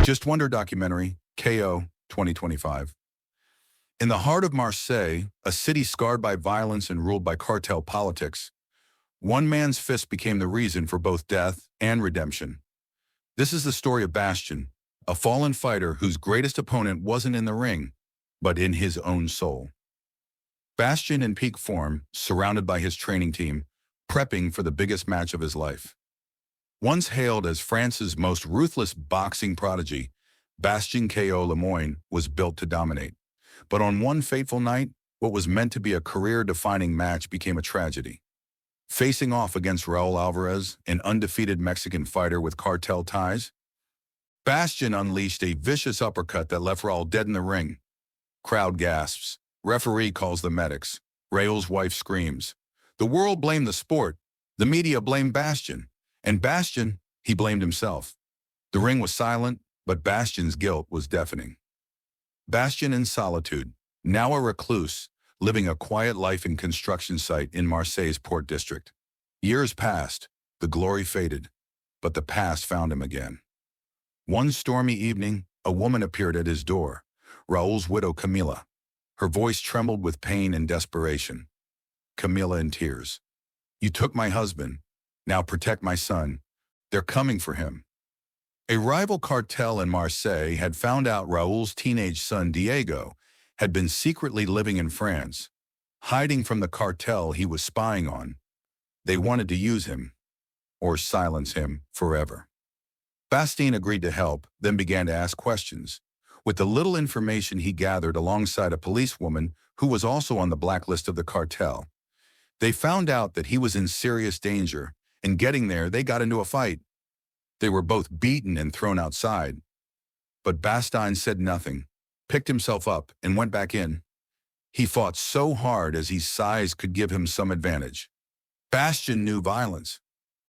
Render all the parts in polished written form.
Just Wonder documentary, KO 2025. In the heart of Marseille, a city scarred by violence and ruled by cartel politics, one man's fist became the reason for both death and redemption. This is the story of Bastien, a fallen fighter whose greatest opponent wasn't in the ring, but in his own soul. Bastien in peak form, surrounded by his training team, prepping for the biggest match of his life. Once hailed as France's most ruthless boxing prodigy, Bastien KO Lemoine was built to dominate. But on one fateful night, what was meant to be a career-defining match became a tragedy. Facing off against Raul Alvarez, an undefeated Mexican fighter with cartel ties, Bastien unleashed a vicious uppercut that left Raul dead in the ring. Crowd gasps. Referee calls the medics. Raul's wife screams. The world blamed the sport. The media blamed Bastien. And Bastien, he blamed himself. The ring was silent, but Bastien's guilt was deafening. Bastien in solitude, now a recluse, living a quiet life in construction site in Marseille's Port District. Years passed, the glory faded, but the past found him again. One stormy evening, a woman appeared at his door, Raul's widow Camila. Her voice trembled with pain and desperation. Camila in tears. You took my husband. Now protect my son. They're coming for him. A rival cartel in Marseille had found out Raul's teenage son Diego had been secretly living in France, hiding from the cartel he was spying on. They wanted to use him, or silence him forever. Bastien agreed to help, then began to ask questions. With the little information he gathered alongside a policewoman who was also on the blacklist of the cartel, they found out that he was in serious danger, and getting there, they got into a fight. They were both beaten and thrown outside. But Bastien said nothing, picked himself up, and went back in. He fought so hard as his size could give him some advantage. Bastien knew violence,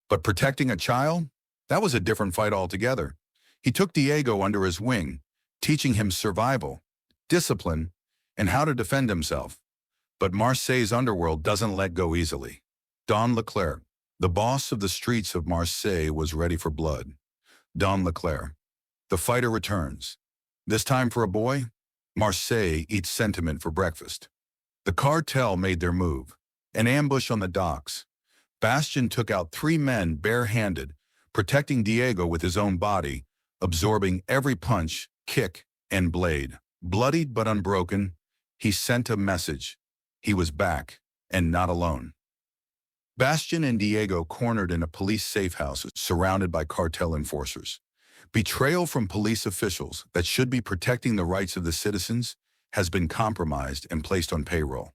but protecting a child? That was a different fight altogether. He took Diego under his wing, teaching him survival, discipline, and how to defend himself. But Marseille's underworld doesn't let go easily. Don Leclerc, the boss of the streets of Marseille, was ready for blood. Don Leclerc, the fighter, returns. This time for a boy, Marseille eats sentiment for breakfast. The cartel made their move. An ambush on the docks. Bastien took out 3 men barehanded, protecting Diego with his own body, absorbing every punch, kick, and blade. Bloodied but unbroken, he sent a message. He was back, and not alone. Bastien and Diego cornered in a police safe house surrounded by cartel enforcers. Betrayal from police officials that should be protecting the rights of the citizens has been compromised and placed on payroll.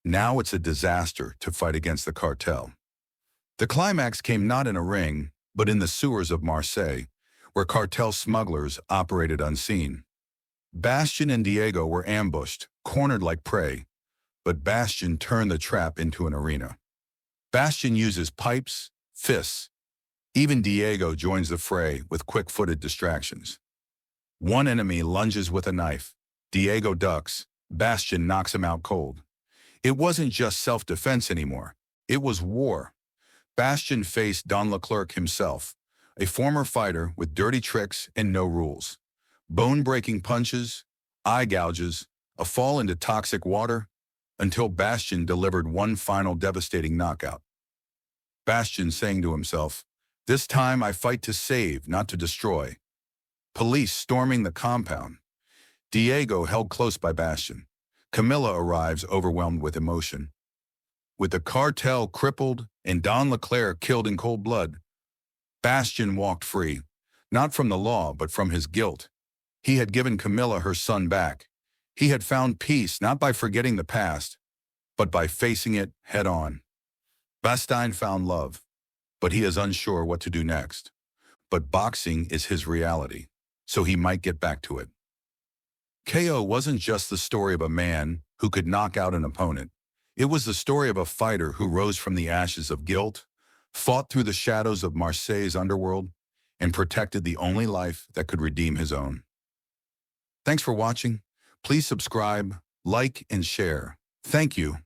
Now it's a disaster to fight against the cartel. The climax came not in a ring, but in the sewers of Marseille, where cartel smugglers operated unseen. Bastien and Diego were ambushed, cornered like prey, but Bastien turned the trap into an arena. Bastien uses pipes, fists. Even Diego joins the fray with quick-footed distractions. One enemy lunges with a knife. Diego ducks. Bastien knocks him out cold. It wasn't just self-defense anymore. It was war. Bastien faced Don Leclerc himself, a former fighter with dirty tricks and no rules. Bone-breaking punches, eye gouges, a fall into toxic water, until Bastien delivered one final devastating knockout. Bastien saying to himself, "This time I fight to save, not to destroy." Police storming the compound. Diego held close by Bastien. Camila arrives overwhelmed with emotion. With the cartel crippled and Don Leclerc killed in cold blood, Bastien walked free, not from the law but from his guilt. He had given Camila her son back. He had found peace not by forgetting the past, but by facing it head-on. Bastien found love, but he is unsure what to do next. But boxing is his reality, so he might get back to it. KO wasn't just the story of a man who could knock out an opponent. It was the story of a fighter who rose from the ashes of guilt, fought through the shadows of Marseille's underworld, and protected the only life that could redeem his own. Thanks for watching. Please subscribe, like, and share. Thank you.